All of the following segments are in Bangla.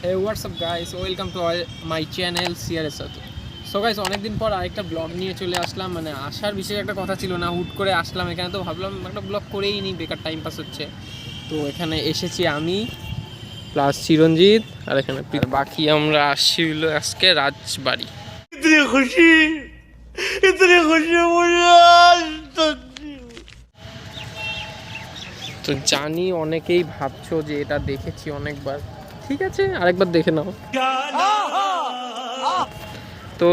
Hey, what's up guys? Welcome to my channel CRS Satu. So guys অনেকদিন পর আরেকটা ব্লগ নিয়ে চলে আসলাম, মানে আসার বিশেষ একটা কথা ছিল না, হুট করে আসলাম এখানে। তো ভাবলাম একটা ব্লগ করেই নিই, বেকার টাইম পাস হচ্ছে। তো এখানে এসেছি আমি প্লাস চিরঞ্জিত, আর এখানে বাকি আমরা আসছি হলো আজকে রাজবাড়ি। তো জানি অনেকেই ভাবছো যে এটা দেখেছি অনেকবার, ঠিক আছে আরেকবার দেখে নাও। তো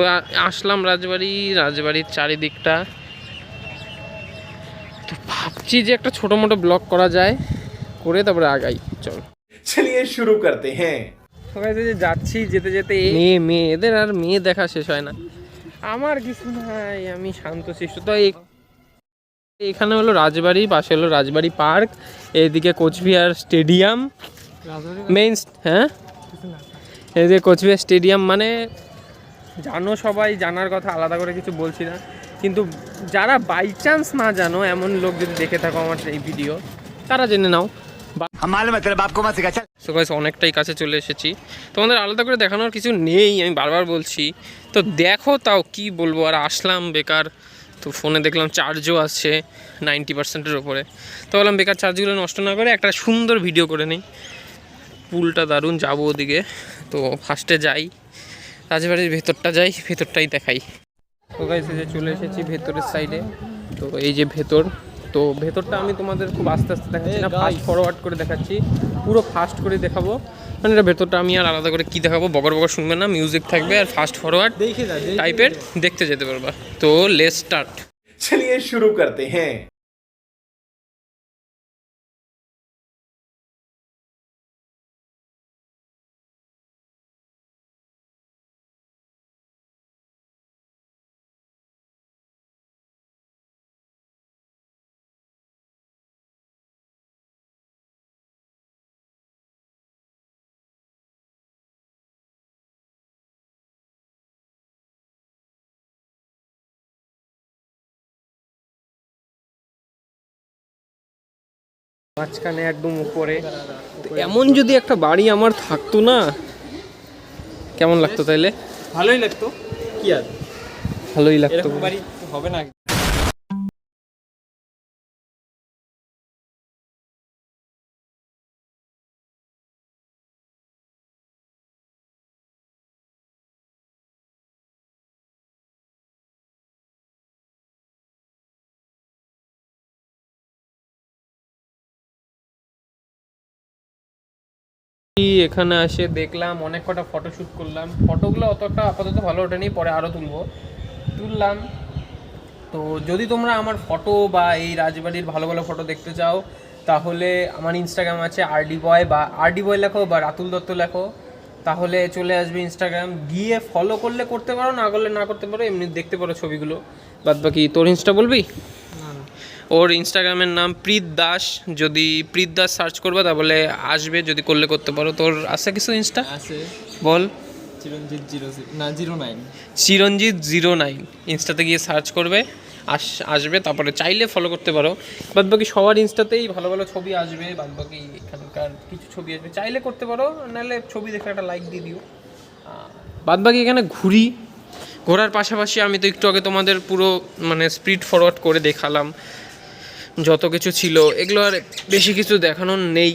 আসলাম রাজবাড়ির চারিদিকটা। তো ভাবছি যে একটা ছোট মোটো ব্লগ করা যায়, করে তারপরে আগাই। চল চলিয়ে শুরু করতে হ্যাঁ। যে যাচ্ছি, যেতে যেতে মেয়ে এদের আর মেয়ে দেখা শেষ হয় না। আমার কিছু নাই, আমি শান্তশিষ্ট। তো এখানে হলো রাজবাড়ি, পাশে হলো রাজবাড়ি পার্ক, এইদিকে কোচবিহার স্টেডিয়াম মেইন। হ্যাঁ, এই যে কোচবিহার স্টেডিয়াম, মানে জানো সবাই, জানার কথা, আলাদা করে কিছু বলছি না। কিন্তু যারা বাই চান্স না জানো, এমন লোক যদি দেখে থাকো আমার এই ভিডিও, তারা জেনে নাও। সো গাইস অনেকটাই কাছে চলে এসেছি, তোমাদের আলাদা করে দেখানোর কিছু নেই, আমি বারবার বলছি। তো দেখো, তাও কি বলবো, আর আসলাম বেকার। তো ফোনে দেখলাম চার্জও আছে 90%-এর ওপরে। তো বললাম বেকার চার্জগুলো নষ্ট না করে একটা সুন্দর ভিডিও করে নিই। পুলটা দারুণ, যাবো ওদিকে। তো ফার্স্টে যাই রাজবাড়ির ভেতরটা, যাই ভেতরটাই দেখাই। তো গাইস এই যে চলে এসেছি ভেতরের সাইডে। তো এই যে ভেতর, তো ভেতরটা আমি তোমাদের খুব আস্তে আস্তে দেখাচ্ছি না, ফাস্ট ফরওয়ার্ড করে দেখাচ্ছি, পুরো ফাস্ট করে দেখাবো। মানে এটা ভেতরটা আমি আর আলাদা করে কি দেখাবো, বগর শুনবে না, মিউজিক থাকবে আর ফাস্ট ফরওয়ার্ড টাইপের দেখতে যেতে পারবা। তো লেটস স্টার্ট, চলিয়ে শুরু করতে হ্যাঁ। মাঝখানে একদম উপরে। এমন যদি একটা বাড়ি আমার থাকতো না, কেমন লাগতো তাইলে? ভালোই লাগতো, কি আর ভালোই লাগতো। এরকম বাড়ি হবে না। এখানে এসে দেখলাম অনেক কটা ফটোশ্যুট করলাম। ফটোগুলো অতটা আপাতত ভালো ওঠেনি, পরে আরও তুললাম। তো যদি তোমরা আমার ফটো বা এই রাজবাড়ির ভালো ভালো ফটো দেখতে চাও, তাহলে আমার ইনস্টাগ্রাম আছে RD বয়, বা RD বয় লেখো বা রাতুল দত্ত লেখো, তাহলে চলে আসবে ইনস্টাগ্রাম। গিয়ে ফলো করলে করতে পারো, না করলে না করতে পারো, এমনি দেখতে পারো ছবিগুলো। বাদ বাকি তোর ইনস্টা বলবি? ওর ইনস্টাগ্রামের নাম প্রীত দাস, যদি প্রীত দাস সার্চ করবে তাহলে আসবে, যদি করলে করতে পারো। তোর আছে কিছু ইনস্টা? আছে, বল। চিরঞ্জিত 09 ইনস্টাতে গিয়ে সার্চ করবে, আসবে। তারপরে চাইলে ফলো করতে পারো। বাদ বাকি সবার ইনস্টাতেই ভালো ভালো ছবি আসবে, বাদ বাকি এখানকার কিছু ছবি আসবে, চাইলে করতে পারো, নাহলে ছবি দেখে একটা লাইক দিয়ে দিও। বাদ বাকি এখানে ঘোরার পাশাপাশি আমি তো একটু আগে তোমাদের পুরো মানে স্পিড ফরওয়ার্ড করে দেখালাম যত কিছু ছিল, এগুলো আর বেশি কিছু দেখানোর নেই।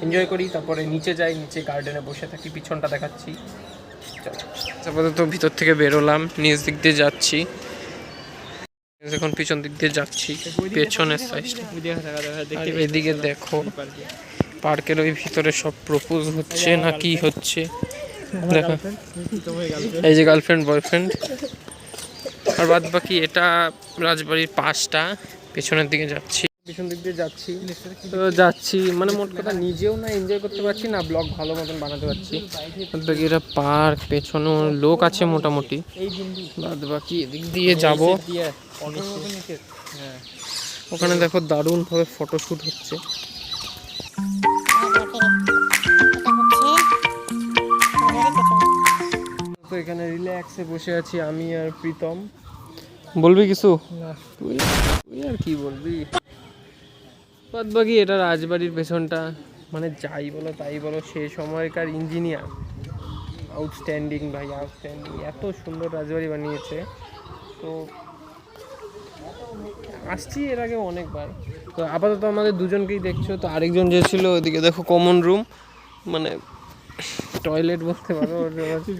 এনজয় করি, তারপরে নিচে যাই, নিচে গার্ডেনে বসে থাকি, পিছনটা দেখাচ্ছি। আপাতত ভিতর থেকে বেরোলাম, নিচ দিক দিয়ে যাচ্ছি, এখন পিছন দিক দিয়ে যাচ্ছি, পেছনের সাইডটা। এদিকে দেখো, পার্কের ওই ভিতরে সব প্রপোজ হচ্ছে না কি হচ্ছে দেখো, এই যে গার্লফ্রেন্ড বয়ফ্রেন্ড। আর বাদ বাকি এটা রাজবাড়ির পাশটা, পেছনের দিকে যাচ্ছি, পিছন দিক দিয়ে যাচ্ছি মানে মোট কথা নিজেও না এনজয় করতে পারছি, না ব্লগ ভালো মতন বানাতে পারছি। বাদ বাকি এটা পার্ক, পেছনে লোক আছে মোটামুটি। বাদ বাকি এদিক দিয়ে যাব, ওখানে দেখো দারুণভাবে ফটোশ্যুট হচ্ছে। তো এখানে রিল্যাক্সে বসে আছি আমি আর প্রীতম। বলবি কিছু? তুই আর কি বলবি? বাদ বাকি এটা রাজবাড়ির পেছনটা, মানে যাই বলো তাই বলো, সেই সময়কার ইঞ্জিনিয়ার আউটস্ট্যান্ডিং ভাই, আউটস্ট্যান্ডিং। এত সুন্দর রাজবাড়ি বানিয়েছে। তো আসছি এর আগে অনেকবার। তো আপাতত আমাদের দুজনকেই দেখছো। তো আরেকজন যে ছিল ওইদিকে দেখো কমন রুম, মানে টয়লেট বলতে পারো,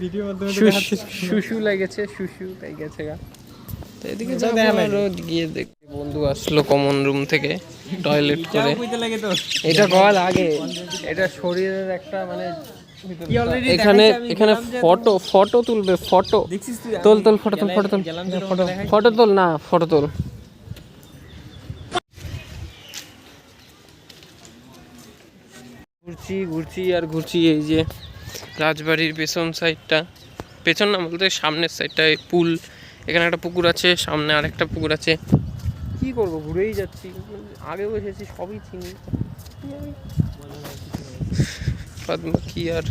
ভিডিওর মাধ্যমে শুশু লেগেছে, শুশু তাই গেছে গা। তো এদিকে যাবো আরো গিয়ে দেখ। বন্ধু আসলো কমন রুম থেকে টয়লেট করে। এটা কল আগে, এটা শরীরের একটা মানে এখানে এখানে ফটো তুলবে, ফটো তোল ফটো তোল না, ফটো তোল। ঘুরছি আর ঘুরছি। এই যে রাজবাড়ির পেছন সাইডটা, পেছন না বলতে সামনের সাইডটায় পুল, এখানে একটা পুকুর আছে, সামনে আরেকটা পুকুর আছে। কি করব, ঘুরেই যাচ্ছি, আগে বসেছি সবই চিনি। কি আর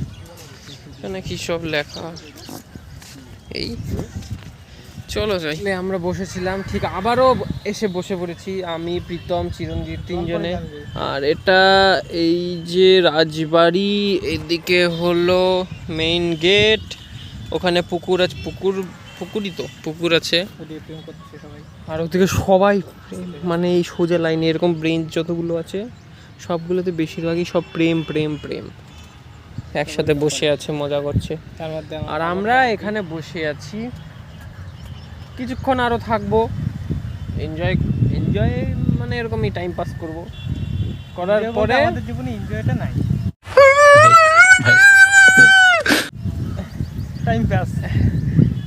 এখানে কি সব লেখা, এই চলো যাই। আমরা বসেছিলাম, ঠিক আবারও এসে বসে পড়েছি আমি, প্রীতম, চিরঞ্জিত, তিনজনে। আর এটা এই যে রাজবাড়ি, এদিকে হলো মেইন গেট, ওখানে পুকুর আছে, পুকুরই তো পুকুর আছে। আর ওদিকে সবাই মানে এই সোজা লাইনে এরকম ব্রেঞ্চ যতগুলো আছে সবগুলোতে বেশিরভাগই সব প্রেম প্রেম প্রেম একসাথে বসে আছে, মজা করছে। আর আমরা এখানে বসে আছি, কিছুক্ষণ আরও থাকবো, এনজয় মানে এরকমই টাইম পাস করবো। করার পরে আমাদের জীবনে এনজয়টা নাই, টাইম পাস।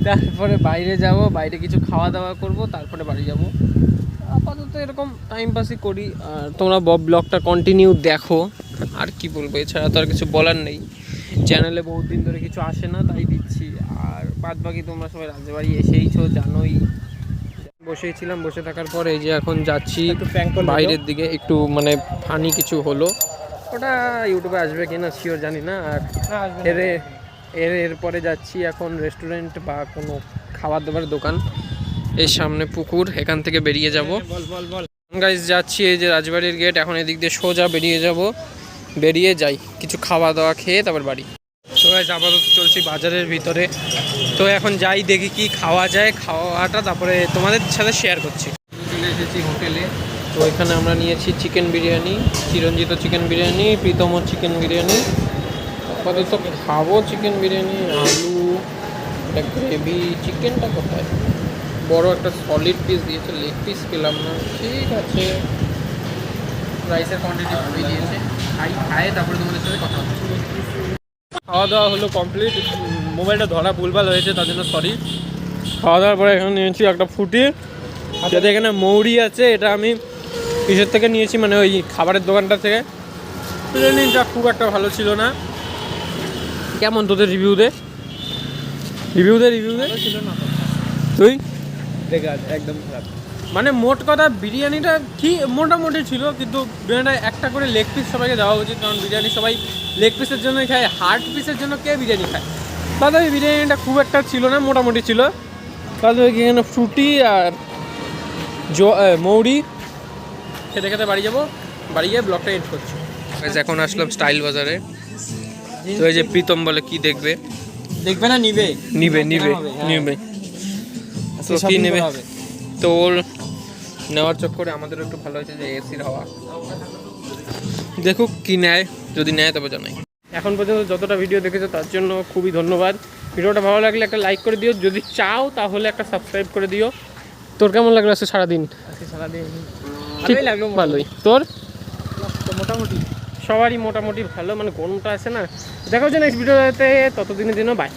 তারপরে বাইরে যাব, বাইরে কিছু খাওয়া দাওয়া করব, তারপরে বাড়ি যাব। আপাতত এরকম টাইম পাসই করি। আর তোমরা ব্লগটা কন্টিনিউ দেখো, আর কি বলবো, এছাড়া তো আর কিছু বলার নেই। চ্যানেলে বহুত দিন ধরে কিছু আসে না, তাই দিচ্ছি। আর বাদ বাকি তোমরা সবাই রাজবাড়ি এসেইছো, জানোই। বসেই ছিলাম, বসে থাকার পরে এই যে এখন যাচ্ছি বাইরের দিকে, একটু মানে ফানি কিছু হলো, ওটা ইউটিউবে আসবে কিনা শিওর জানি না। আর এরপরে যাচ্ছি এখন রেস্টুরেন্ট বা কোনো খাবার দাবার দোকান, এই সামনে পুকুর, এখান থেকে বেরিয়ে যাব। গাইস যাচ্ছি, এই যে রাজবাড়ির গেট, এখন এদিক দিয়ে সোজা বেরিয়ে যাব, বেরিয়ে যাই কিছু খাওয়া দাওয়া খেয়ে তারপর বাড়ি। তো গাইস আপাতত চলছি বাজারের ভিতরে, তো এখন যাই দেখি কি খাওয়া যায়, খাওয়াটা তারপরে তোমাদের সাথে শেয়ার করছি। চলে এসেছি হোটেলে, তো এখানে আমরা নিয়েছি চিকেন বিরিয়ানি, চিরঞ্জিত চিকেন বিরিয়ানি, প্রীতমও চিকেন বিরিয়ানি। আপাতত খাবো চিকেন বিরিয়ানি, আলু, একটা গ্রেভি। চিকেনটা কোথায়, বড় একটা সলিড পিস দিয়েছে, লেগ পিস পেলাম না। ঠিক আছে, রাইসের কোয়ান্টিটি ভালোই দিয়েছে, খাই তারপরে তোমাদের সাথে কথা হচ্ছে। খাওয়া দাওয়া হলো কমপ্লিট, মোবাইলটা ধরা ভুলভাল হয়েছে তার জন্য সরি। খাওয়া দাওয়ার পরে এখানে নিয়েছি একটা ফুটি, যাতে এখানে মৌরি আছে, এটা আমি কিসের থেকে নিয়েছি, মানে ওই খাবারের দোকানটা থেকে। বিরিয়ানিটা খুব একটা ভালো ছিল না। কেমন তোদের রিভিউ দে ছিল না তুই? দেখে একদম খারাপ। মানে মোট কথা বিরিয়ানিটা ঠিক মোটামুটি ছিল, কিন্তু বিরিয়ানিটা একটা করে লেগ পিস সবাইকে দেওয়া উচিত, কারণ বিরিয়ানি সবাই লেগ পিসের জন্যই খায়, হার্ট পিসের জন্য কে বিরিয়ানি খায়। তাহলে বিরিয়ানিটা খুব একটা ছিল না, মোটামুটি ছিল। তাহলে এখানে ফ্রুটি আর মৌরি খেতে খেতে বাড়ি যাবো, বাড়ি গিয়ে ব্লগটা এড করছি। এখন আসলাম স্টাইল বাজারে, তো এই যে প্রীতম বলে কি দেখবে না, নিবে। তো কি নেবে, তো ওর নেওয়ার চক্করে আমাদেরও একটু ভালো হয়েছে যে এসির হাওয়া। দেখুক কি নেয়, যদি নেয় তবে জানাই। এখন পর্যন্ত যতটা ভিডিও দেখেছো তার জন্য খুবই ধন্যবাদ। ভিডিওটা ভালো লাগলে একটা লাইক করে দিও, যদি চাও তাহলে একটা সাবস্ক্রাইব করে দিও। তোর কেমন লাগলো আজকে সারাদিন? ঠিক লাগলো, ভালোই। তোর? মোটামুটি সবারই মোটামুটি ভালো, মানে কোনটা আছে না। দেখা হচ্ছে নেক্সট ভিডিওতে, ততদিনের জন্য বাই।